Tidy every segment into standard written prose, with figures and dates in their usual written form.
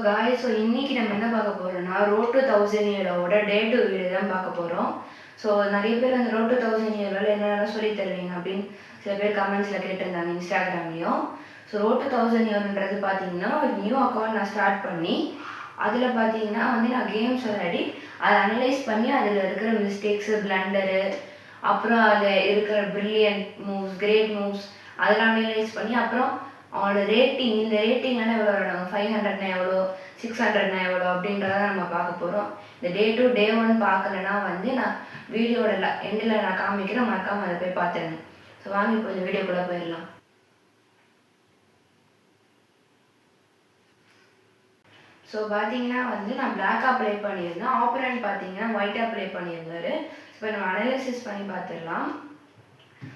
Guys இன்னைக்கு நம்ம என்ன பார்க்க போறோம்னா ரோட் டு 1000 இயரோட டே டு வீடியோ தான் பார்க்க போறோம். ஸோ நிறைய பேர் அந்த ரோட் டு 1000 இயரோட என்னென்ன சொல்லி தருவீங்க அப்படின்னு சில பேர் கமெண்ட்ஸில் கேட்டிருந்தாங்க இன்ஸ்டாகிராம்லேயும். ஸோ ரோட் டு 1000 இயர்ன்றது பார்த்தீங்கன்னா ஒரு நியூ அக்கௌண்ட் நான் ஸ்டார்ட் பண்ணி அதில் பார்த்தீங்கன்னா நான் கேம்ஸ் விளையாடி அதை அனலைஸ் பண்ணி அதில் இருக்கிற மிஸ்டேக்ஸு பிளண்டரு அப்புறம் அதில் இருக்கிற ப்ரில்லியன்ட் மூவ்ஸ் கிரேட் மூவ்ஸ் அதெல்லாம் அனலைஸ் பண்ணி அப்புறம் அவனோட ரேட்டிங் இந்த ரேட்டிங்லாம் எவ்வளோ விளாடுவாங்க 500னா எவ்வளோ 600னா எவ்வளோ அப்படின்றத நம்ம பார்க்க போகிறோம். இந்த டே 2 டே 1 பார்க்கலன்னா நான் வீடியோட எண்டில் நான் காமிக்கிறேன், மறக்காமல் அதை போய் பார்த்துருங்க. ஸோ வாங்கி இப்போ இந்த வீடியோக்குள்ளே போயிடலாம். ஸோ பார்த்தீங்கன்னா நான் பிளாக்காக ப்ளே பண்ணியிருந்தேன், ஆப்போனன்ட் பார்த்தீங்கன்னா ஒயிட்டாக ப்ளே பண்ணியிருந்தாரு. இப்போ நம்ம அனலைசிஸ் பண்ணி பார்த்துடலாம்.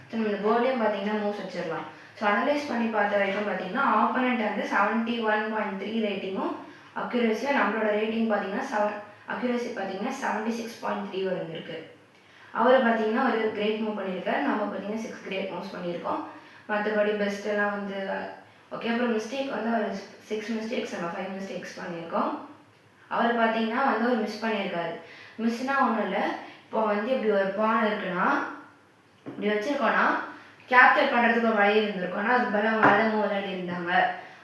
ஸோ நம்ம இந்த போர்ட்லேயும் பார்த்தீங்கன்னா மூவ்ஸ் வச்சிடலாம். ஸோ அனலைஸ் பண்ணி பார்த்த வரைக்கும் பார்த்தீங்கன்னா ஆப்போனண்ட் 71.3 ரேட்டிங்கும் அக்யூரஸியும் நம்மளோட ரேட்டிங் பார்த்தீங்கன்னா அக்யூரஸி பார்த்தீங்கன்னா 76.3 வந்துருக்கு. அவர் பார்த்தீங்கன்னா ஒரு கிரேட் மூவ் பண்ணியிருக்காரு, நம்ம பார்த்தீங்கன்னா 6 கிரேட் மூவ்ஸ் பண்ணியிருக்கோம். மற்றபடி பெஸ்ட்டெல்லாம் ஓகே. அப்புறம் மிஸ்டேக் அவர் 6 மிஸ்டேக்ஸ் நம்ம 5 மிஸ்டேக்ஸ் பண்ணியிருக்கோம். அவர் பார்த்தீங்கன்னா ஒரு மிஸ் பண்ணியிருக்காரு. மிஸ்னால் ஒன்றும் இல்லை, இப்போ இப்படி ஒரு பான் இருக்குன்னா இப்படி வச்சுருக்கோன்னா கேப்சர் பண்ணுறதுக்கு ஒரு வழி இருந்திருக்கும். ஆனால் அதுக்கு பதில் அவங்க வேறு மூவ் விளையாடி இருந்தாங்க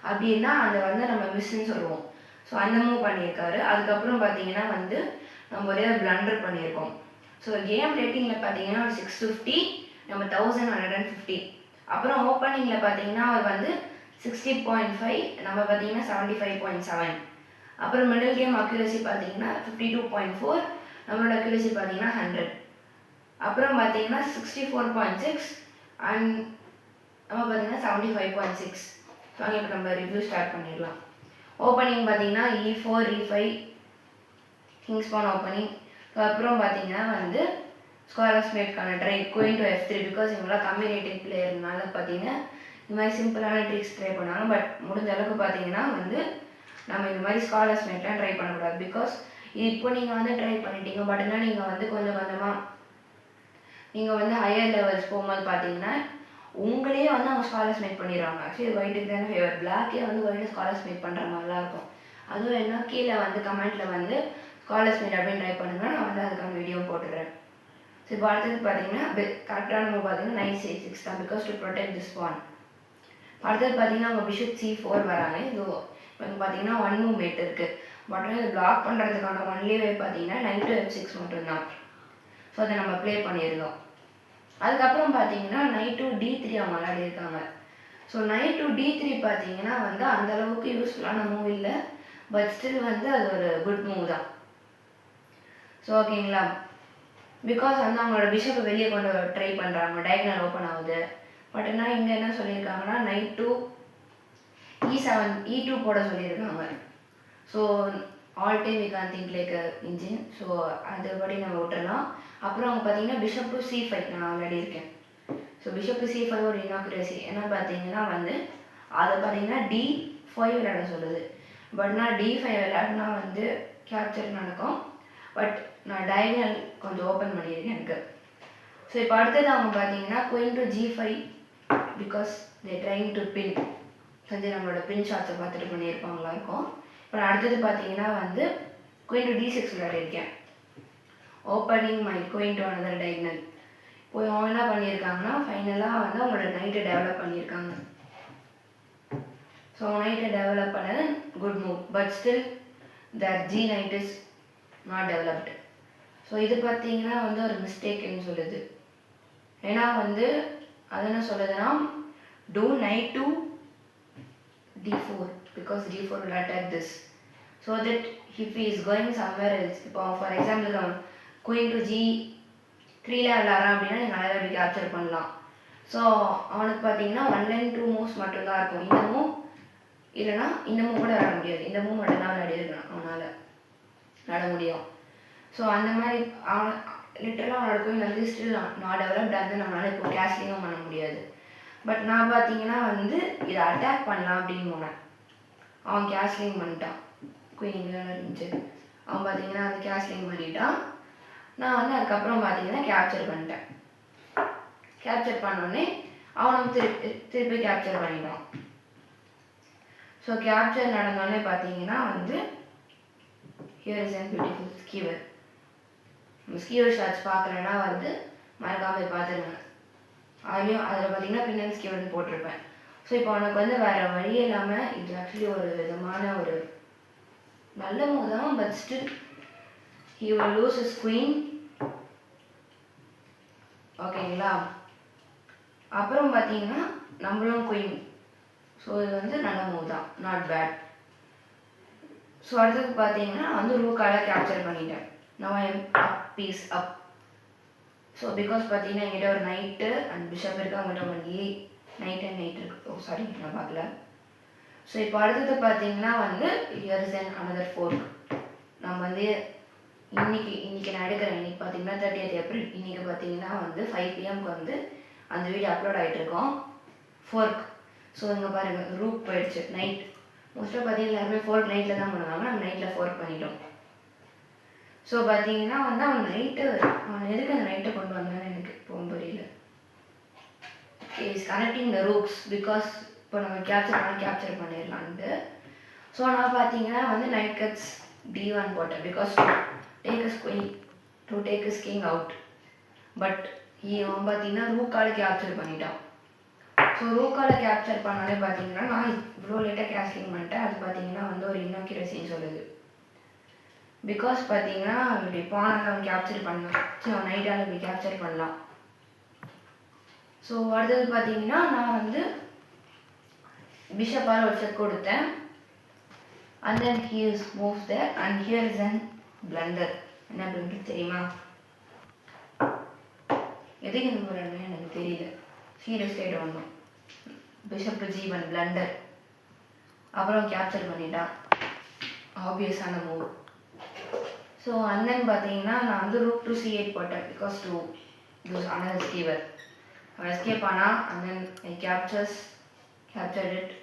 அப்படின்னா அதை நம்ம மிஸ்ன்னு சொல்லுவோம். ஸோ அந்த மூவ் பண்ணியிருக்காரு. அதுக்கப்புறம் பார்த்தீங்கன்னா நம்ம ஒரே ஒரு பிளண்டர் பண்ணியிருக்கோம். ஸோ கேம் ரேட்டிங்கில் பார்த்தீங்கன்னா ஒரு 650, நம்ம 1150. அப்புறம் ஓப்பனிங்கில் பார்த்தீங்கன்னா அவர் 60.5, நம்ம பார்த்தீங்கன்னா 75.7. அப்புறம் மிடில் கேம் அக்யூரசி பார்த்தீங்கன்னா 52.4, நம்மளோட அக்யூரசி பார்த்தீங்கன்னா 100. அப்புறம் பார்த்தீங்கன்னா 64.6 அண்ட் நம்ம பார்த்தீங்கன்னா 75.6. ஸோ இப்போ நம்ம ரிவ்யூ ஸ்டார்ட் பண்ணிடலாம். ஓப்பனிங் பார்த்தீங்கன்னா E4 E5 கிங்ஸ் பான் ஓப்பனிங். ஸோ அப்புறம் பார்த்தீங்கன்னா ஸ்கொயர்லெஸ் மேட்கான try going to F3 because இவங்களாம் கம்மி ரேட்டிங் பிளேயர்னால பார்த்தீங்கன்னா இந்த மாதிரி சிம்பிளான ட்ரிக்ஸ் ட்ரை பண்ணாங்க. பட் முடிஞ்ச அளவுக்கு பார்த்தீங்கன்னா நம்ம இந்த மாதிரி ஸ்காலர்ஸ் மேட்லாம் ட்ரை பண்ணக்கூடாது. பிகாஸ் இப்போ நீங்கள் ட்ரை பண்ணிட்டீங்க, பட் என்ன நீங்கள் கொஞ்சம் கொஞ்சமாக நீங்கள் ஹையர் லெவல்ஸ் போகும்போது பார்த்தீங்கன்னா உங்களே அவங்க ஸ்காலர்ஸ் மேக் பண்ணிடுவாங்க. ஆக்சுவலி ஒயிட்டுக்கு தானே ஃபேவர், பிளாக்கே ஒயிட்டு ஸ்காலர்ஸ் மேக் பண்ணுற மாதிரிலாம் இருக்கும். அதுவும் என்ன கீழே கமெண்ட்டில் ஸ்காலர்ஸ் மேட் அப்படின்னு ட்ரை பண்ணுங்கள், நான் அதுக்கான வீடியோ போட்டுடுறேன். ஸோ இப்போ அடுத்தது பார்த்தீங்கன்னா கரெக்டான மூவ் பார்த்தீங்கன்னா நைட் C6 தான், பிகாஸ் டு ப்ரொடெக்ட் திஸ் பான். அடுத்தது பார்த்தீங்கன்னா அவங்க பிஷப் C4 வராங்க. இது இப்போ பார்த்தீங்கன்னா 1 மூவ் மேட் இருக்குது. பட் இது பிளாக் பண்ணுறதுக்கான ஒன்லி வே பார்த்தீங்கன்னா நைட் டு F6 மட்டும்தான். ஸோ அதை நம்ம ப்ளே பண்ணியிருந்தோம். அதுக்கப்புறம் பார்த்தீங்கன்னா நைட் டு D3 அவங்க விளையாடிருக்காங்க. ஸோ நைட் டு D3 பார்த்தீங்கன்னா அந்தளவுக்கு யூஸ்ஃபுல்லான மூவ் இல்லை, பட் ஸ்டில் அது ஒரு குட் மூவ் தான். ஸோ ஓகேங்களா, பிகாஸ் அவங்களோட பிஷப்பை வெளியே கொண்டு ட்ரை பண்ணுறாங்க, டயகனல் ஓப்பன் ஆகுது. பட் இங்கே என்ன சொல்லியிருக்காங்கன்னா நைட் டு E7 E2 போட சொல்லியிருக்காங்க. So all time we can think like engine. ஸோ அதுபடி நம்ம விட்டுறலாம். அப்புறம் அவங்க பார்த்தீங்கன்னா பிஷப் டு C5 நான் விளையாடிருக்கேன். ஸோ பிஷப் டு C5 ஒரு இனாக்குரேசி என்ன பார்த்தீங்கன்னா அதை பார்த்தீங்கன்னா D5 விளையாட சொல்லுது. பட் நான் D5 விளையாடினா கேப்சர் நடக்கும். பட் நான் டயகனல் கொஞ்சம் ஓப்பன் பண்ணியிருக்கேன் எனக்கு. ஸோ இப்போ அடுத்தது அவங்க பார்த்தீங்கன்னா queen to G5 because they trying to pin. கொஞ்சம் நம்மளோட பின் ஷாட்ஸை பார்த்துட்டு பண்ணியிருப்பாங்களா இருக்கும். இப்போ அடுத்தது பார்த்தீங்கன்னா குயின் டு D6 விளையாடிருக்கேன். Opening my queen to another diagonal. இப்போ அவங்க என்ன பண்ணியிருக்காங்கன்னா ஃபைனலாக அவங்களோட நைட்டை டெவலப் பண்ணியிருக்காங்க. ஸோ நைட்டை டெவலப் பண்ணது good move, but still that G knight is not developed. So இது பார்த்தீங்கன்னா ஒரு மிஸ்டேக்குன்னு சொல்லுது. ஏன்னா அது என்ன சொல்லுதுன்னா two knight to D4 because D4 will attack this, so that if he is going somewhere else, இப்போ ஃபார் எக்ஸாம்பிள் குயின் டு G3ல விளாட்றான் அப்படின்னா நீங்கள் நல்லா அப்படி கேப்சர் பண்ணலாம். ஸோ அவனுக்கு பார்த்தீங்கன்னா 1 லைன் 2 மூவ்ஸ் மட்டும்தான் இருக்கும். இந்த மூவ் இல்லைனா இந்த மூவ் கூட விளாட முடியாது, இந்த மூவ் மட்டும்தான் விளையாடிருக்கான் அவனால் விளாட முடியும். ஸோ அந்த மாதிரி அவன் லிட்டரலாக அவனோட குயின் ஸ்டில் நான் டெவலப்ட் ஆகுது, நம்மளால் இப்போ கேஷ்லிங்கும் பண்ண முடியாது. பட் நான் பார்த்தீங்கன்னா இதை அட்டாக் பண்ணலாம் அப்படின்னு போனேன், அவன் கேஷ்லிங் பண்ணிட்டான். குயின் இங்கே இருந்துச்சு, அவன் பார்த்தீங்கன்னா கேஷ்லிங் பண்ணிட்டான். நான் அதுக்கப்புறம் பார்த்தீங்கன்னா கேப்சர் பண்ணிட்டேன். கேப்சர் பண்ணோடனே அவனை திருப்பி கேப்சர் பண்ணிட்டான். ஸோ ஸோ கேப்சர் நடந்தோடனே பார்த்தீங்கன்னா வந்து here is an beautiful skewer. Skewer shorts பார்க்கலன்னா வந்து மறக்காமல் பார்த்துருங்க. அதில் பார்த்தீங்கன்னா பின்னல் ஸ்கீவர்னு போட்டிருப்பேன். ஸோ இப்போ உனக்கு வந்து வேறு வழி இல்லாமல் இது ஆக்சுவலி ஒரு விதமான ஒரு நல்ல மூவ் தான். But still he will lose his queen. ஓகேங்களா? அப்புறம் பார்த்தீங்கன்னா நம்மளும் குயின். ஸோ இது வந்து நல்ல மூவ் தான், நாட் பேட். ஸோ அடுத்தது பார்த்தீங்கன்னா வந்து ரூக்கால கேப்சர் பண்ணிட்டேன். Now I am up piece up. So because பார்த்தீங்கன்னா என்கிட்ட ஒரு நைட்டு அண்ட் பிஷப் இருக்குது, அவங்ககிட்ட ஒன்லி நைட் அண்ட் நைட் இருக்குது. ஓ சாரி, நான் பார்க்கல. ஸோ இப்போ அடுத்தது பார்த்தீங்கன்னா வந்து here is an another fork. நம்ம வந்து இன்னைக்கு நான் எடுக்கிறேன். இன்னைக்கு பார்த்தீங்கன்னா 30th April. இன்னைக்கு பார்த்தீங்கன்னா வந்து 5 PM வந்து அந்த வீடியோ அப்லோட் ஆகிட்டு இருக்கோம். ஃபோர்க். ஸோ இங்கே பாருங்கள், ரூக் போயிடுச்சு. நைட் மோஸ்ட்டாக பார்த்தீங்கன்னா எல்லாருமே ஃபோர்க் நைட்டில் தான் பண்ணுவாங்க. நம்ம நைட்டில் ஃபோர்க் பண்ணிட்டோம். ஸோ பார்த்தீங்கன்னா வந்து அவன் எதுக்கு அந்த நைட்டை கொண்டு வந்தான்னு எனக்கு போக புரியல. இஸ் கனெக்டிங் த ரூக்ஸ் பிகாஸ் இப்போ நம்ம கேப்சர் பண்ணிடலான்ட்டு. ஸோ நான் பார்த்தீங்கன்னா வந்து நைட் கட்ஸ் D1 போட்டேன் because to take is king out. But இவன் பார்த்தீங்கன்னா ரூக்கால கேப்சர் பண்ணிட்டான். ஸோ ரூக்கால கேப்சர் பண்ணாலே பார்த்தீங்கன்னா நான் இவ்வளோ லேட்டாக கேஸ்டிங் பண்ணிட்டேன். அது பார்த்தீங்கன்னா வந்து ஒரு இன்னாக்யூரசின்னு சொல்லுது. பிகாஸ் பார்த்தீங்கன்னா இப்படி பானால் அவன் கேப்சர் பண்ணலாம். ஸோ அவன் நைட்டால் இப்படி கேப்சர் பண்ணலாம். ஸோ அடுத்தது பார்த்தீங்கன்னா நான் வந்து பிஷப்பால் ஒரு செக் கொடுத்தேன். And then he is moves there and here is an blunder. என்ன பிளண்டர் தெரியுமா? எதுக்கு இந்த மாதிரி எனக்கு தெரியல. சீரியஸ் சைடு வந்தோம். Bishop G1 blunder. அப்புறம் கேப்சர் பண்ணிட்டான். ஆப்வியஸான மூவ். ஸோ அண்ட் தென் பார்த்தீங்கன்னா நான் வந்து ரூக் டு C8 போட்டேன் because to use another skewer. அவன் எஸ்கேப் ஆனால் and then I captured it.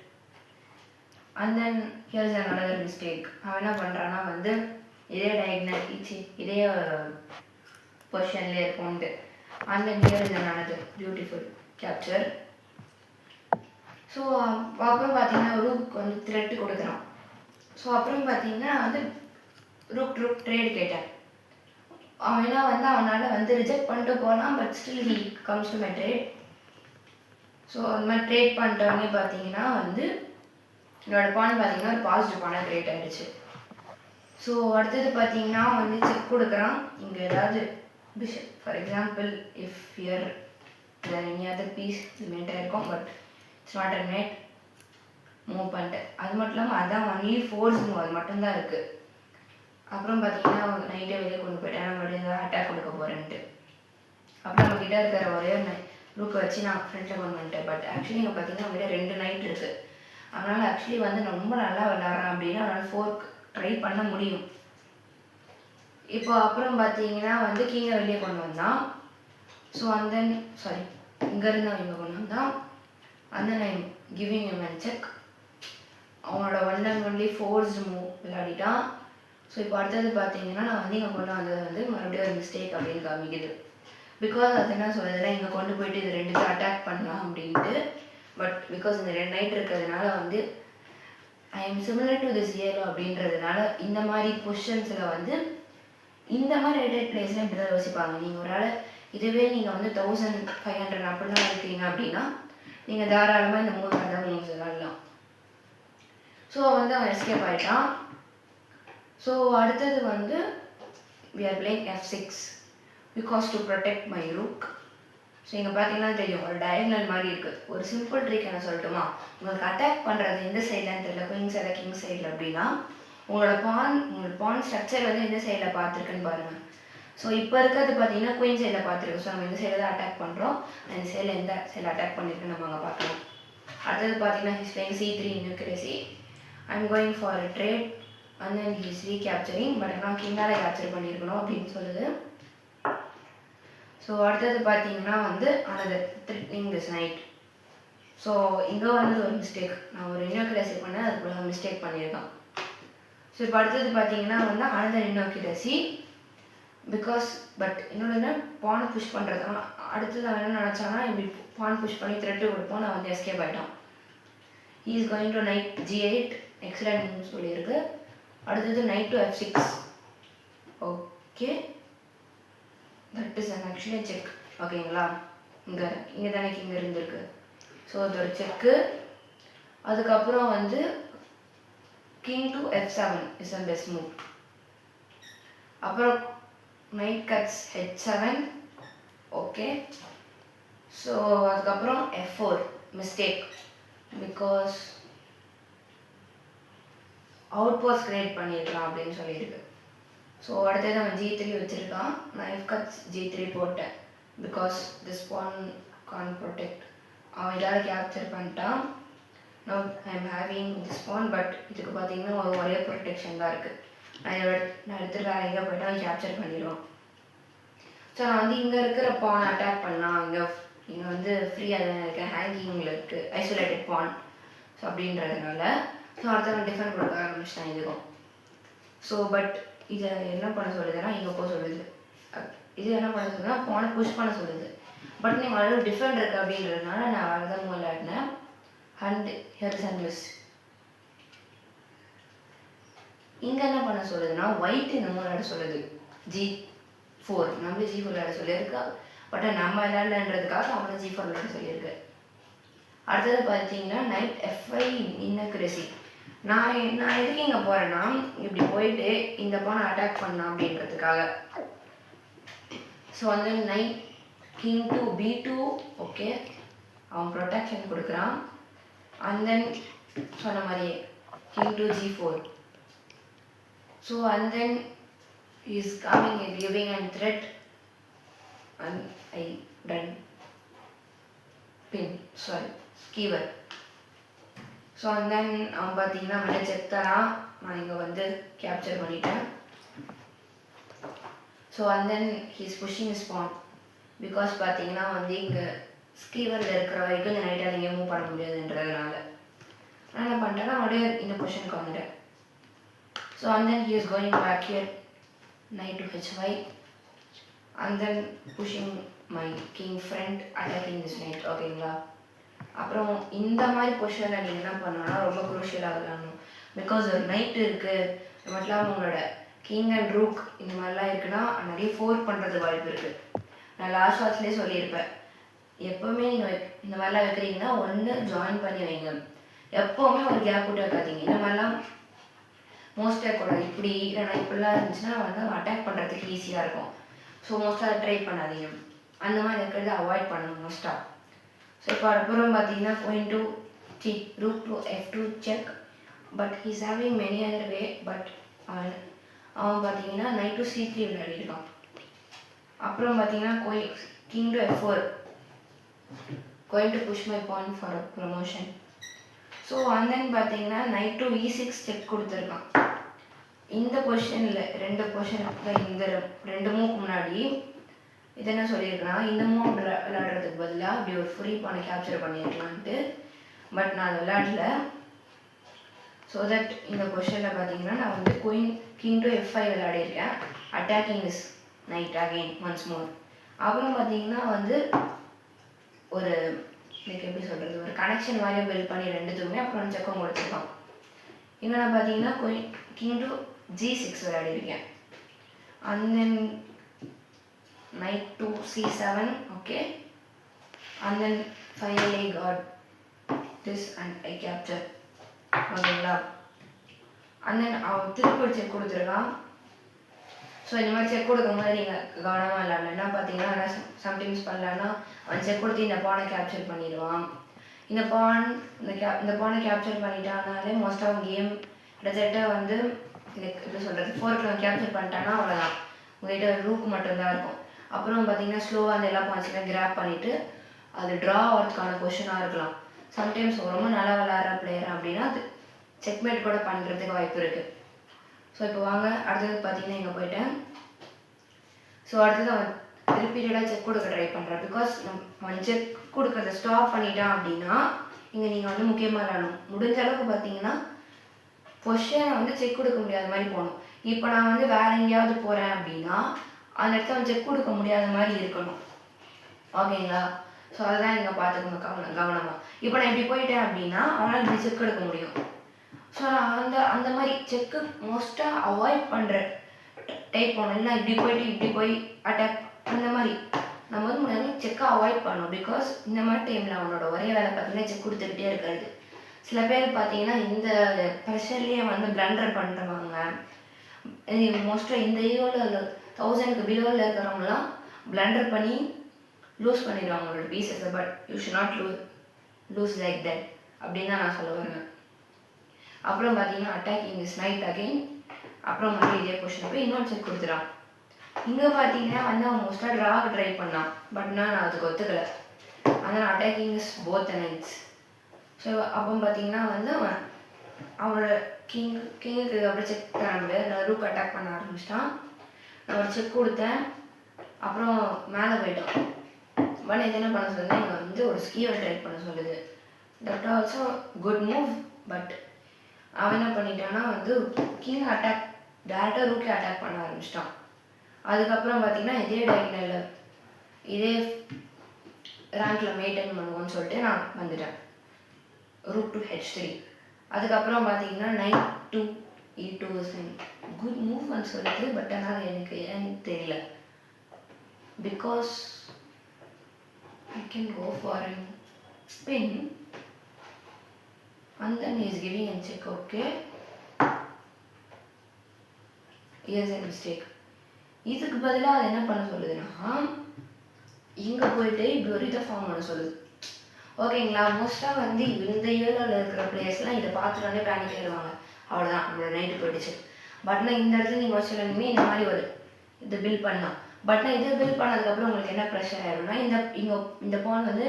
And then here is another mistake. அவன் என்ன பண்ணுறான்னா வந்து இதே டயக்னல் இதே பொசிஷன்லேயே இருக்கும்ட்டு. And then here is another beautiful capture. So அப்புறம் பார்த்தீங்கன்னா ரூக் வந்து த்ரெட் கொடுக்குறான். ஸோ அப்புறம் பார்த்தீங்கன்னா வந்து ரூக் ட்ரேட் கேட்டேன். அவனா வந்து அவனால் வந்து ரிஜெக்ட் பண்ணிட்டு போகலாம். But still he comes to my trade. So அந்த மாதிரி ட்ரேட் பண்ணிட்டோடனே பார்த்தீங்கன்னா வந்து என்னோடய பான் பார்த்தீங்கன்னா ஒரு பாசிட்டிவ் பானாக க்ரியேட் ஆகிடுச்சு. ஸோ அடுத்தது பார்த்தீங்கன்னா வந்து செக் கொடுக்குறான். இங்கே ஏதாவது bishop for example if here any other piece மேட்டாக இருக்கும். But it's not a mate. Move பண்ணிட்டேன். அது மட்டும் இல்லாமல் அதான் ஒன்லி ஃபோர்ஸ் மூவ், அது மட்டும்தான் இருக்குது. அப்புறம் பார்த்தீங்கன்னா நைட்டே வெளியே கொண்டு போயிட்டேன். மறுபடியும் ஏதாவது அட்டாக் கொடுக்க போகிறேன்ட்டு. அப்புறம் நம்மக்கிட்ட இருக்கிற ஒரே ரூக்கை வச்சு நான் ஃப்ரெண்டில் கொண்டு வந்துட்டேன். பட் ஆக்சுவலி இங்கே பார்த்தீங்கன்னா அவங்ககிட்ட 2 நைட் இருக்குது. அதனால் ஆக்சுவலி வந்து ரொம்ப நல்லா விளாட்றான் அப்படின்னா அவனால் ஃபோர்க் ட்ரை பண்ண முடியும். இப்போ அப்புறம் பார்த்தீங்கன்னா வந்து கீழே வெளியே கொண்டு வந்தான். ஸோ அண்ட் தென் இங்கேருந்து அவன் இங்கே கொண்டு வந்தான். And then I'm giving him and check. அவனோட 1 and only ஃபோர்ஸ் மூவ் விளையாடிட்டான். ஸோ இப்போ அடுத்தது பார்த்தீங்கன்னா நான் வந்து இங்கே கொண்டு வந்தது வந்து மறுபடியும் ஒரு மிஸ்டேக் அப்படின்னு காமிக்குது. பிகாஸ் அது என்ன சொல்லுதுன்னா இங்கே கொண்டு போயிட்டு இது 2 அட்டாக் பண்ணலாம் அப்படின்ட்டு. பட் பிகாஸ் இந்த 2 நைட் இருக்கிறதுனால வந்து I am similar to this year அப்படின்றதுனால இந்த மாதிரி பொசிஷன்ஸில் வந்து இந்த மாதிரி ரேட்டட் பிளேஸில் இப்படி தான் யோசிப்பாங்க. நீங்கள் ஒரு ஆள் இதுவே நீங்கள் வந்து 1500 அப்படிலாம் இருக்கீங்க அப்படின்னா நீங்கள் தாராளமாக இந்த 3 மூவ்ஸ் விளாடலாம். ஸோ வந்து அவன் எஸ்கேப் ஆகிட்டான். ஸோ அடுத்தது வந்து we are playing F6 because to protect my rook. So இங்கே பார்த்தீங்கன்னா தெரியும் ஒரு டயகனல் மாதிரி இருக்குது. ஒரு சிம்பிள் ட்ரிக் என்ன சொல்லட்டுமா? உங்களுக்கு அட்டாக் பண்ணுறது எந்த சைட்லன்னு தெரியல, குயின் சைடில் கிங் சைடில் அப்படின்னா உங்களோட பான் ஸ்ட்ரக்சர் வந்து எந்த சைடில் பார்த்துருக்குன்னு பாருங்கள். ஸோ இப்போ இருக்கிறது பார்த்தீங்கன்னா குயின் சைடில் பார்த்துருக்கு. ஸோ நம்ம இந்த சைடில் தான் அட்டாக் பண்ணுறோம். இந்த சைடில் எந்த சைடில் அட்டாக் பண்ணியிருக்குன்னு நம்ம அங்கே பார்க்கலாம். அடுத்தது பார்த்தீங்கன்னா he's playing C3 inaccuracy. I am going for a trade and then he's recapturing. But ஆனால் கிங்கால் கேப்சர் பண்ணியிருக்கணும் அப்படின்னு சொல்லுது. ஸோ அடுத்தது பார்த்தீங்கன்னா வந்து another threatening this night. So இங்கே வந்து ஒரு மிஸ்டேக், நான் ஒரு இன்யூக்ரேசி பண்ணேன், அதுக்குள்ள மிஸ்டேக் பண்ணியிருக்கான். ஸோ இப்போ அடுத்தது பார்த்தீங்கன்னா வந்து அனதர் இன்யூக்ரேசி பிகாஸ் பட் என்னோட பானை புஷ் பண்ணுறது அடுத்தது அவன் என்ன நினச்சானா இப்படி பான் புஷ் பண்ணி த்ரெட்டு கொடுப்போம். நான் வந்து எஸ்கேப் ஆகிட்டான். he is going to knight g8 excellent move சொல்லியிருக்கு. அடுத்தது knight to f6. Okay, that is actually check. ஓகேங்களா, இங்கே தானே இங்கே இருந்திருக்கு. ஸோ அது ஒரு செக்கு. அதுக்கப்புறம் வந்து king to f7 is a best move. அப்புறம் knight cuts h7. Okay, so அதுக்கப்புறம் f4 mistake, because out post create பண்ணியிருக்கலாம் அப்படின்னு சொல்லியிருக்கு. ஸோ அடுத்தது அவன் g3 வச்சுருக்கான். knife cuts g3 போட்டேன், because this pawn can protect. அவன் இதால் கேப்சர் பண்ணிட்டான். No I am having this pawn, but இதுக்கு பார்த்தீங்கன்னா ஒரே ப்ரொடெக்ஷன் தான் இருக்குது. நான் எடுத்துகிட்டு வேறு எங்கே போய்ட்டு அவன் கேப்சர் பண்ணிடுவான். ஸோ நான் வந்து இங்கே இருக்கிற பான் அட்டாக் பண்ணலாம். இங்கே வந்து ஃப்ரீயாக தான் இருக்கேன், ஹேங்கிங்கில் இருக்குது, ஐசோலேட்டட் பான். ஸோ அப்படின்றதுனால ஸோ அடுத்த டிஃபெண்ட் கொடுக்க ஆரம்பிச்சிட்டேன் இதுக்கும். ஸோ பட் இதை என்ன பண்ண சொல்லுதுன்னா இங்கே போக சொல்லுது. இது என்ன பண்ண சொல்லுதுன்னா பானை புஷ் பண்ண சொல்லுது. பட் நீங்கள் ஆல்ரெடி டிஃபெண்ட் இருக்குது அப்படின்றதுனால நான் வேறு தான் மூவ் விளையாடினேன். And here is and miss. இங்கே என்ன பண்ண சொல்லுதுன்னா ஒயிட் இந்த மூவ் விளையாட சொல்லுது, g4. நம்ம g4 விளையாட சொல்லியிருக்கா, பட் நம்ம விளையாடலன்றதுக்காக அவனை g4 விளையாட சொல்லியிருக்கு. அடுத்தது பார்த்தீங்கன்னா நைட் f5 இன்அக்யூரசி. நான் எதுக்கு இங்கே போகிறேன்னா இப்படி போயிட்டு இந்த பானை அட்டாக் பண்ணலாம் அப்படின்றதுக்காக. ஸோ வந்து knight king to b2. Okay, அவன் ப்ரொடெக்ஷன் கொடுக்குறான். அண்ட் தென் சொன்ன மாதிரியே king to g4. So and then is coming giving and threat and I done pin sorry skewer. So and then அவன் பார்த்தீங்கன்னா அவன்கிட்ட செக் தரான். நான் இங்கே வந்து கேப்சர் பண்ணிட்டேன். So and then he's pushing is pawn, because பார்த்தீங்கன்னா வந்து இங்கே ஸ்கீவரில் இருக்கிற வரைக்கும் இந்த நைட்டால் இங்கே மூவ் பண்ண முடியாதுன்றதுனால நான் என்ன பண்ணிட்டேன்னா அப்படியே இந்த பொசிஷனுக்கு வந்துட்டேன். So and then he is going back here knight to h5 and then pushing my king front attacking this knight. ஓகேங்களா, அப்புறம் இந்த மாதிரி பொசிஷனில் நீங்கள் என்ன பண்ணணும்னா ரொம்ப குரூஷியலாக விளையாடணும். பிகாஸ் ஒரு நைட் இருக்குது, அது மட்டும் இல்லாமல் உங்களோட கிங் அண்ட் ரூக் இந்த மாதிரிலாம் இருக்குன்னா நிறைய ஃபோர் பண்ணுறது வாய்ப்பு இருக்குது. நான் லாஸ்ட் வாட்ச்லேயே சொல்லியிருப்பேன், எப்போவுமே நீங்கள் இந்த மாதிரிலாம் வைக்கிறீங்கன்னா ஒன்று ஜாயின் பண்ணி வைங்க, எப்போவுமே ஒரு கேப் விட்டு வைக்காதீங்க. இந்த மாதிரிலாம் மோஸ்ட்டாக கூடாது. இப்படி இல்லைனா இப்படிலாம் இருந்துச்சுன்னா வந்து அட்டாக் பண்ணுறதுக்கு ஈஸியாக இருக்கும். ஸோ மோஸ்ட்டாக அதை ட்ரை பண்ணாதீங்க. அந்த மாதிரி இருக்கிறத அவாய்ட் பண்ணணும் மோஸ்ட்டாக. ஸோ இப்போ அப்புறம் பார்த்தீங்கன்னா going to rook to f2 check. But he's having many other way. But அவன் பார்த்தீங்கன்னா knight to c3 விளையாடிருக்கான். அப்புறம் பார்த்தீங்கன்னா king to f4 going to push my pawn for a promotion. So and then பார்த்தீங்கன்னா knight to e6 check கொடுத்துருக்கான். இந்த பொசிஷனில் ரெண்டு பொசிஷனில் இந்த ரெண்டு மூவுக்கு முன்னாடி இது என்ன சொல்லியிருக்கேன்னா இந்த மூவ் விளையாடுறதுக்கு பதிலாக அப்படி ஒரு ஃப்ரீ பானை கேப்சர் பண்ணியிருக்கலான்ட்டு. பட் நான் அதை விளையாடல. ஸோ தட் இந்த பொசிஷனில் பார்த்தீங்கன்னா நான் வந்து கிங் டு f5 விளையாடிருக்கேன், attacking is knight again once more. அப்புறம் பார்த்தீங்கன்னா வந்து ஒரு எனக்கு எப்படி சொல்கிறது, ஒரு கனெக்ஷன் மாதிரியே பில்ட் பண்ணி ரெண்டுத்துக்குமே அப்புறம் செக்கம் கொடுத்துருக்கோம். இங்கே நான் பார்த்தீங்கன்னா கிங் டு g6 விளையாடிருக்கேன். And then knight to c7. Okay, and then finally got this and I capture. ஓகேங்களா, அண்ட் தென் அவன் திருப்பி செக் கொடுத்துருக்கான். ஸோ இந்த மாதிரி செக் கொடுக்கும் போது நீங்கள் கவனமாக விளையாடலாம். என்ன பார்த்தீங்கன்னா சம்டைம்ஸ் பண்ணலான்னா அவன் செக் கொடுத்து இந்த பானை கேப்சர் பண்ணிடுவான். இந்த பானை கேப்சர் பண்ணிட்டானாலே மோஸ்ட் ஆஃப் கேம் கிட்டத்தட்ட வந்து எனக்கு எப்படி சொல்கிறது, 4க்கு அவன் கேப்சர் பண்ணிட்டான்னா அவ்வளோதான், உங்கள்கிட்ட ரூக் மட்டும்தான் இருக்கும். அப்புறம் பார்த்தீங்கன்னா ஸ்லோவாக அந்த எல்லா பாயிண்ட்ஸுமே கிராப் பண்ணிவிட்டு அது ட்ரா ஆகிறதுக்கான கொஷனாக இருக்கலாம். சம்டைம்ஸ் ரொம்ப நல்லா விளையாடுற பிளேயர் அப்படின்னா அது செக்மேட் கூட பண்ணுறதுக்கு வாய்ப்பு இருக்குது. ஸோ இப்போ வாங்க அடுத்தது பார்த்தீங்கன்னா இங்கே போயிட்டேன். ஸோ அடுத்தது அவன் ரிப்பீட்டடாக செக் கொடுக்க ட்ரை பண்ணுறான். பிகாஸ் அவன் செக் கொடுக்கறத ஸ்டாப் பண்ணிட்டான் அப்படின்னா இங்கே நீங்கள் வந்து முக்கியமாக விளையாடணும். முடிஞ்ச அளவுக்கு பார்த்தீங்கன்னா பொசிஷனை வந்து செக் கொடுக்க முடியாத மாதிரி போகணும். இப்போ நான் வந்து வேறு எங்கேயாவது போகிறேன் அப்படின்னா அந்த இடத்துல அவன் செக் கொடுக்க முடியாத மாதிரி இருக்கணும். ஓகேங்களா, ஸோ அதுதான் நீங்கள் பார்த்துக்கணும் கவனமாக. இப்போ நான் இப்படி போயிட்டேன் அப்படின்னா அவனால் இப்படி செக் எடுக்க முடியும். ஸோ நான் அந்த மாதிரி செக்கு மோஸ்ட்டாக அவாய்ட் பண்ணுற டைப் பண்ணணும். இல்லை இப்படி போயிட்டு இப்படி போய் அட்டாக் அந்த மாதிரி நம்ம வந்து முன்னாடி செக்கை அவாய்ட் பண்ணணும். பிகாஸ் இந்த மாதிரி டைமில் அவனோட ஒரே வேலை பார்த்தீங்கன்னா செக் கொடுத்துக்கிட்டே இருக்காது. சில பேர் பார்த்தீங்கன்னா இந்த ப்ரெஷர்லேயே வந்து பிளண்டர் பண்ணுறவங்க, மோஸ்ட்டாக இந்த ஈவோவில் 1000க்கு பிலோவில் இருக்கிறவங்களாம் பிளண்டர் பண்ணி லூஸ் பண்ணிடுவாங்க அவங்களோட பீசஸை. But you should not lose like that அப்படின்னு தான் நான் சொல்ல வரேன். அப்புறம் பார்த்தீங்கன்னா அட்டாக்கிங் இஸ் நைட் அகெயின். அப்புறம் வந்து இதே கொஷின் போய் இன்னொரு செக் கொடுத்துட்டான். இங்கே பார்த்தீங்கன்னா வந்து அவன் மோஸ்ட்டாக ட்ராக் ட்ரை பண்ணான். பட் நான் அதுக்கு ஒத்துக்கலை. அதனால் attacking is both knights. So அப்போ பார்த்தீங்கன்னா வந்து அவனோட கிங்குக்கு அப்படியே செக் பண்ண முடியாது. நான் ரூக் அட்டாக் பண்ண ஆரம்பிச்சிட்டான். நான் ஒரு செக் கொடுத்தேன். அப்புறம் மேலே போயிட்டான். பட் இது என்ன பண்ண சொல்லுது, இங்கே வந்து ஒரு ஸ்கீவை ட்ரை பண்ண சொல்லுது. That also good move. But அவன் என்ன பண்ணிட்டான்னா வந்து கிங் அட்டாக் டேரெக்டாக ரூக்கே அட்டாக் பண்ண ஆரம்பிச்சிட்டான். அதுக்கப்புறம் பார்த்தீங்கன்னா இதே டைக்னலில் இதே ரேங்கில் மெயின்டைன் பண்ணுவோன்னு சொல்லிட்டு நான் வந்துட்டேன். Rook to h3. அதுக்கப்புறம் பார்த்தீங்கன்னா நைட் டு e2 குட் மூவ்னு சொல்லிட்டு. பட் ஆனால் எனக்கு ஏன்னு தெரியல. Because I can go for a spin and then he is giving a check. Okay, here's a mistake. இதுக்கு பதிலாக அது என்ன பண்ண சொல்லுதுன்னா இங்கே போயிட்டு இப்படி ஒரு இதை ஃபார்ம் பண்ண சொல்லுது. ஓகேங்களா. மோஸ்ட்டாக வந்து இந்த ஏரியாவில் இருக்கிற பிளேயர்ஸ்லாம் இதை பார்த்துட்டோன்னே பேனிக் ஆயிடுவாங்க. அவ்வளோதான், நம்மளோட நைட்டு போயிடுச்சு. பட்னா இந்த இடத்துல நீங்கள் சொல்லணுமே இந்த மாதிரி ஒரு இதை பில் பண்ணலாம். பட்னா இதை பில் பண்ணதுக்கப்புறம் உங்களுக்கு என்ன ப்ரெஷர் ஆகிடும்னா இந்த பான் வந்து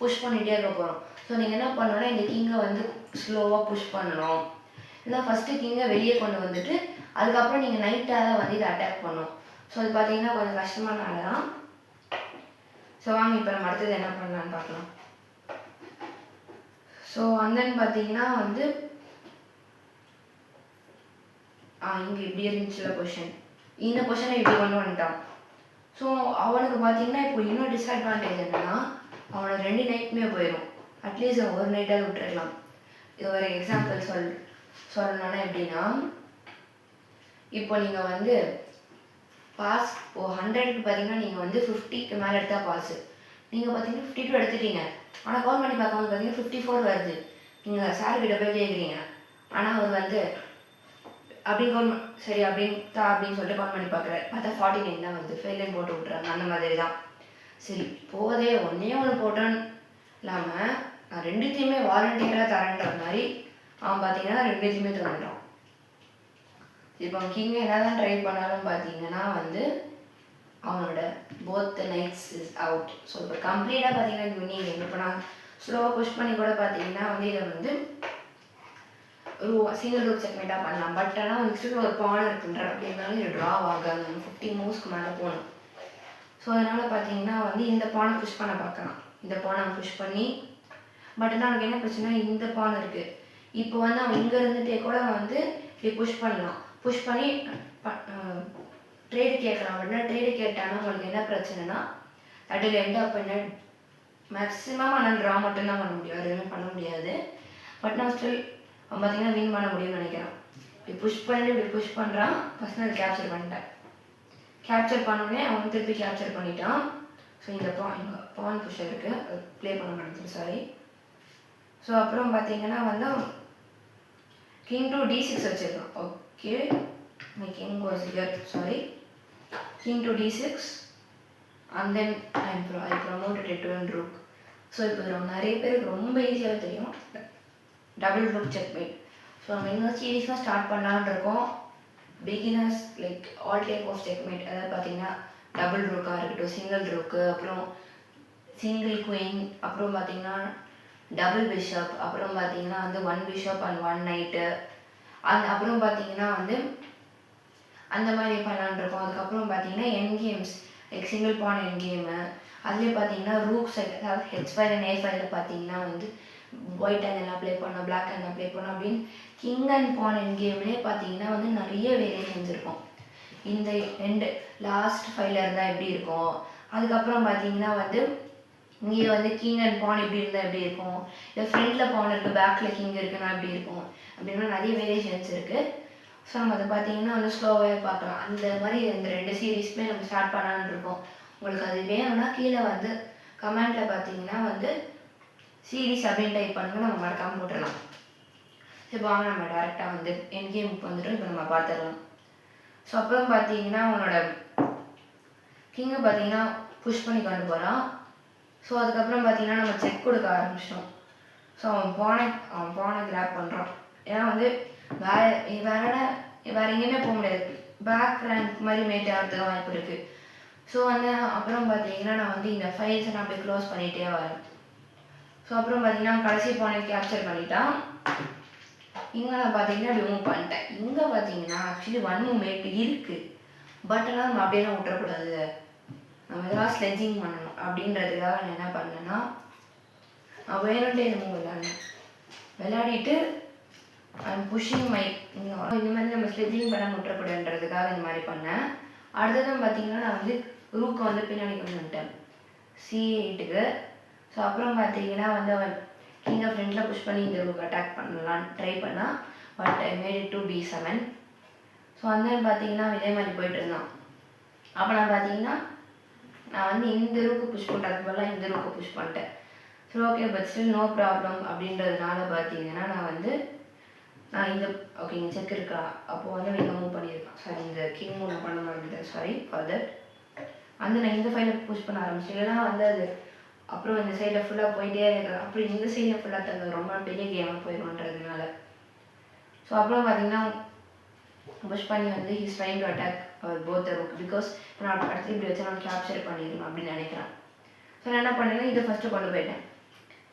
புஷ் பண்ணிகிட்டே இருக்க போகிறோம். ஸோ நீங்கள் என்ன பண்ணணும்னா இந்த கிங்கை வந்து ஸ்லோவாக புஷ் பண்ணணும். இல்லை ஃபஸ்ட்டு கிங்கை வெளியே கொண்டு வந்துட்டு அதுக்கப்புறம் நீங்கள் நைட்டாக தான் வந்து இதை அட்டாக் பண்ணணும். ஸோ அது பார்த்தீங்கன்னா கொஞ்சம் கஷ்டமான வேலை தான். ஸோ வாங்க இப்போ நம்ம அடுத்தது என்ன பண்ணலான்னு பார்க்கலாம். ஸோ அந்தன்னு பார்த்தீங்கன்னா வந்து இங்கே இப்படி இருந்துச்சுல கொஷின், இந்த கொஷனை இப்படி கொண்டு வந்துட்டான். ஸோ அவனுக்கு பார்த்தீங்கன்னா இப்போ இன்னும் டிஸ்அட்வான்டேஜ் என்னென்னா அவனோட 2 நைட்டுமே போயிடும். அட்லீஸ்ட் அவன் ஒரு நைட்டாக விட்டுருக்கலாம். இது ஒரு எக்ஸாம்பிள் சொல்லணும்னா எப்படின்னா, இப்போ நீங்கள் வந்து பாஸ் 100க்கு பார்த்தீங்கன்னா நீங்கள் வந்து 50க்கு மேலே எடுத்தால் பாஸு. நீங்கள் பார்த்தீங்கன்னா 52 எடுத்துட்டீங்க. ஆனால் கவுண்ட் பண்ணி பார்க்கும்போது பார்த்தீங்கன்னா 54 வருது. நீங்கள் சார் கிட்ட போய் கேட்குறீங்க. ஆனால் அவர் வந்து அப்படின்னு சரி அப்படின்னு சொல்லிட்டு கவுண்ட் பண்ணி பார்க்குறாரு. பார்த்தா 49 தான் வந்து ஃபெயிலியர் போட்டு விட்றாங்க. அந்த மாதிரி தான். சரி போதே ஒன்று போட்டோன்னு இல்லாமல் நான் 2த்தையுமே வாலண்டியராக தரேன்ற மாதிரி அவன் பார்த்தீங்கன்னா 2த்தையுமே தந்துட்டான். இப்போ கிங் என்ன தான் ட்ரை பண்ணாலும் பார்த்தீங்கன்னா வந்து அவனோட both knights is out. So இப்போ கம்ப்ளீட்டாக பார்த்தீங்கன்னா இது வின்னிங். இப்போ நான் ஸ்லோவாக புஷ் பண்ணி கூட பார்த்தீங்கன்னா வந்து இதை வந்து சிங்கிள் ரூக் செக்மேட்டாக பண்ணலாம். பட் ஆனால் நெக்ஸ்ட்டு ஒரு பான் இருக்குன்ற அப்படின்னாலும் இது ட்ராவ் ஆகாது. 50 மூவ்ஸ்க்கு மேலே போகணும். ஸோ அதனால் பார்த்தீங்கன்னா வந்து இந்த பானை புஷ் பண்ண பார்க்கலாம். இந்த பானை அவன் புஷ் பண்ணி பட் அவனுக்கு என்ன பிரச்சனை, இந்த பான் இருக்குது. இப்போ வந்து அவன் இங்கே இருந்துகிட்டே கூட வந்து இப்படி புஷ் பண்ணலாம். புஷ் பண்ணி ட்ரேடு கேட்கலாம். அப்படின்னா ட்ரேடு கேட்டாலும் உங்களுக்கு என்ன பிரச்சனைனா அதில் எண்ட் அப் பண்ண மேக்ஸிமம் ஆனால் ட்ரா மட்டும்தான் பண்ண முடியும், அது எதுவுமே பண்ண முடியாது. பட் நான் ஸ்டில் அவன் பார்த்தீங்கன்னா வின் பண்ண முடியும்னு நினைக்கிறேன். இப்படி புஷ் பண்ணுறான். ஃபஸ்ட் நான் கேப்சர் பண்ணிட்டேன். கேப்சர் பண்ணோடனே அவன் திருப்பி கேப்சர் பண்ணிட்டான். ஸோ இந்த பான் புஷ் இருக்குது, ப்ளே பண்ண மாட்டேங்குது, சாரி. ஸோ அப்புறம் பார்த்தீங்கன்னா வந்து கிங் டு d6 வச்சுருக்கான். Okay, my king was here, sorry. King to d6 and then I promoted it to a rook. So இப்போ நிறைய பேருக்கு ரொம்ப ஈஸியாக தெரியும் டபுள் ரூக் செக்மேட். ஸோ நம்ம இன்னும் சீரியஸாக ஸ்டார்ட் பண்ணலான்னு இருக்கோம். Beginners like all type of checkmate, அதாவது பார்த்தீங்கன்னா டபுள் ரூக்காக இருக்கட்டும், சிங்கிள் ரூக்கு, அப்புறம் சிங்கிள் குயின், அப்புறம் பார்த்தீங்கன்னா டபுள் பிஷப், அப்புறம் பார்த்தீங்கன்னா வந்து 1 பிஷப் அண்ட் 1 நைட்டு, அப்புறம் பார்த்தீங்கன்னா வந்து அந்த மாதிரி பண்ணலான்னு இருக்கோம். அதுக்கப்புறம் பார்த்தீங்கன்னா என் கேம்ஸ் லைக் சிங்கிள் பான் என் கேமு, அதுலேயே பார்த்தீங்கன்னா ரூக் சைட், அதாவது h5 அண்ட் a5ல பார்த்தீங்கன்னா வந்து ஒயிட் ஹேண்ட் என்ன ப்ளே பண்ணோம், பிளாக் ஹேண்ட் என்ன ப்ளே பண்ணோம் அப்படின்னு கிங் அண்ட் பான் என் கேம்லேயே பார்த்தீங்கன்னா வந்து நிறைய வேரியேஷன்ஸ் இருக்கும். இந்த லாஸ்ட் 5ல இருந்தால் எப்படி இருக்கும். அதுக்கப்புறம் பார்த்தீங்கன்னா வந்து இங்கே வந்து கிங் அண்ட் பான் இப்படி இருந்தால் எப்படி இருக்கும், இல்லை ஃப்ரண்ட்டில் பான் இருக்குது பேக்கில் கிங் இருக்குன்னா எப்படி இருக்கும் அப்படின்னா நிறைய வேரியேஷன்ஸ் இருக்குது. ஸோ நம்ம அதை பார்த்தீங்கன்னா வந்து ஸ்லோவாகவே பார்க்கலாம். அந்த மாதிரி இந்த 2 சீரீஸுமே நம்ம ஸ்டார்ட் பண்ணலான்னு இருக்கோம். உங்களுக்கு அது வேணும்னா கீழே வந்து கமெண்ட்டில் பார்த்தீங்கன்னா வந்து சீரீஸ் அப்படின்னு டைப் பண்ணுங்க, நம்ம மறக்காமல் போட்டுடலாம். இப்போ வாங்க நம்ம டேரெக்டாக வந்து என் கேமுக்கு வந்துட்டு இப்போ நம்ம பார்த்துடலாம். ஸோ அப்புறம் பார்த்தீங்கன்னா அவனோட கிங்கை பார்த்தீங்கன்னா புஷ் பண்ணி கொண்டு போகிறான். ஸோ அதுக்கப்புறம் பார்த்தீங்கன்னா நம்ம செக் கொடுக்க ஆரம்பிச்சிட்டோம். ஸோ அவன் பானை கிராப் பண்ணுறான். ஏன்னா வந்து வேறு எங்கேயுமே போக முடியாது, பேக் ரேங்க் மாதிரி மேட் ஆகிறதுக்கு வாய்ப்பு இருக்குது. ஸோ வந்து அப்புறம் பார்த்தீங்கன்னா நான் வந்து இந்த ஃபைல்ஸை நான் போய் க்ளோஸ் பண்ணிகிட்டே வரேன். ஸோ அப்புறம் பார்த்தீங்கன்னா கடைசி பானை கேப்சர் பண்ணிட்டான். இங்கே நான் பார்த்தீங்கன்னா அப்படி மூவ் பண்ணிட்டேன். இங்கே பார்த்தீங்கன்னா ஆக்சுவலி 1 மூவ்மெண்ட் இருக்குது, பட் ஆனால் நம்ம அப்படியெல்லாம் விட்டுறக்கூடாது, நம்ம எதாவது ஸ்லெட்ஜிங் பண்ணணும் அப்படின்றதுக்காக நான் என்ன பண்ணேன்னா நான் வேணுன்ட்டே இந்த மூவ் விளையாடிட்டு ஐம் புஷிங் மை இந்த மாதிரி நம்ம ஸ்லெட்ஜிங் பண்ண விட்டுறக்கூடாதுன்றதுக்காக இந்த மாதிரி பண்ணேன். அடுத்ததான் பார்த்தீங்கன்னா நான் வந்து ரூக்கை வந்து பின்னாடி கொண்டு வந்துட்டேன் C8க்கு. ஸோ அப்புறம் பார்த்தீங்கன்னா வந்து அவன் கிங்கை ஃப்ரெண்டில் புஷ் பண்ணி இந்த ரூக் அட்டாக் பண்ணலான்னு ட்ரை பண்ணால், but I made it to B7. So அந்த பார்த்தீங்கன்னா இதே மாதிரி போயிட்டு இருந்தான். அப்போ நான் பார்த்தீங்கன்னா நான் வந்து இந்த ரூக்கு புஷ் பண்ணுறதுக்கு பதிலாக இந்த ரூக்கை புஷ் பண்ணிட்டேன். So okay but still no problem அப்படின்றதுனால பார்த்தீங்கன்னா நான் இந்த ஓகே இங்கே செக் இருக்கா, அப்போது வந்து இங்கே மூவ் பண்ணியிருக்கான். சாரி இந்த கிங் மூவ் பண்ண மாட்டேன், சாரி ஃபார் தட். வந்து நான் இந்த ஃபைலை புஷ் பண்ண ஆரம்பிச்சேன். இல்லைனா வந்து அது அப்புறம் இந்த சைடில் ஃபுல்லாக போயிட்டே இருக்கிறேன், அப்புறம் இந்த சைடில் ஃபுல்லாக தந்தது ரொம்ப பெரிய கேமாக போயிடும்ன்றதுனால. ஸோ அப்புறம் பார்த்தீங்கன்னா புஷ் பண்ணி வந்து he's trying to attack our both rook, because நான் அடுத்து இப்படி வச்சு நான் கேப்சர் பண்ணிடணும் அப்படின்னு நினைக்கிறேன். ஸோ நான் என்ன பண்ணேன்னா இதை ஃபஸ்ட்டு கொண்டு போயிட்டேன்.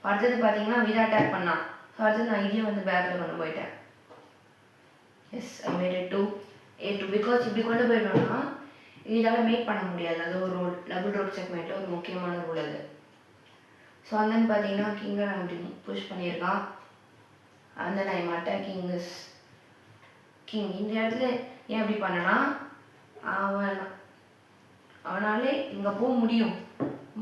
அடுத்தது பார்த்தீங்கன்னா இதை அட்டாக் பண்ணான். ஸோ அடுத்தது நான் இதையும் வந்து பேக்கில் கொண்டு போயிட்டேன். Yes I made it to A2, because இப்படி கொண்டு போயிட்டோம்னா இதால் மேக் பண்ண முடியாது, அது ஒரு ரூல், டபுள் ரோக் செக்மேட்டில் ஒரு முக்கியமான ரூல் அது. ஸோ அந்தன்னு பார்த்தீங்கன்னா கிங்கை நான் இப்படி புஷ் பண்ணியிருக்கான். அந்த நான் அட்டாக்கிங் இஸ் கிங். இந்த இடத்துல ஏன் அப்படி பண்ணனா, அவனாலே இங்கே போக முடியும்,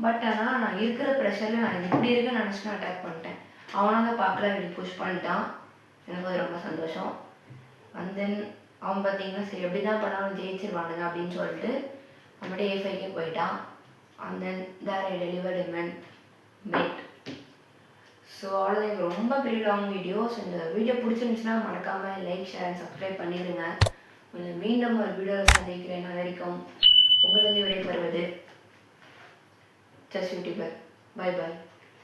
பட் ஆனால் நான் இருக்கிற ப்ரெஷரில் நான் இப்படி இருக்குன்னு நினச்சி நான் அட்டாக் பண்ணிட்டேன். அவனால் பார்க்கல, இப்படி புஷ் பண்ணிட்டான். எனக்கு அது ரொம்ப சந்தோஷம். அண்ட் தென் அவன் பார்த்தீங்கன்னா சரி எப்படி தான் பண்ணாலும் ஜெயிச்சிருவானுங்க அப்படின்னு சொல்லிட்டு நம்மகிட்ட A5க்கே போயிட்டான். And then there I delivered mate. So அவ்வளோதான், எனக்கு ரொம்ப பெரிய லாங் வீடியோ. ஸோ இந்த வீடியோ பிடிச்சிருந்துச்சுன்னா மறக்காமல் லைக் ஷேர் அண்ட் சப்ஸ்கிரைப் பண்ணிடுங்க. கொஞ்சம் மீண்டும் ஒரு வீடியோவில் சந்திக்கிறேன். நான் வரைக்கும் உங்களிருந்து விடைபெறுவது ஜஸ்ட் யூடியூபர். Bye bye.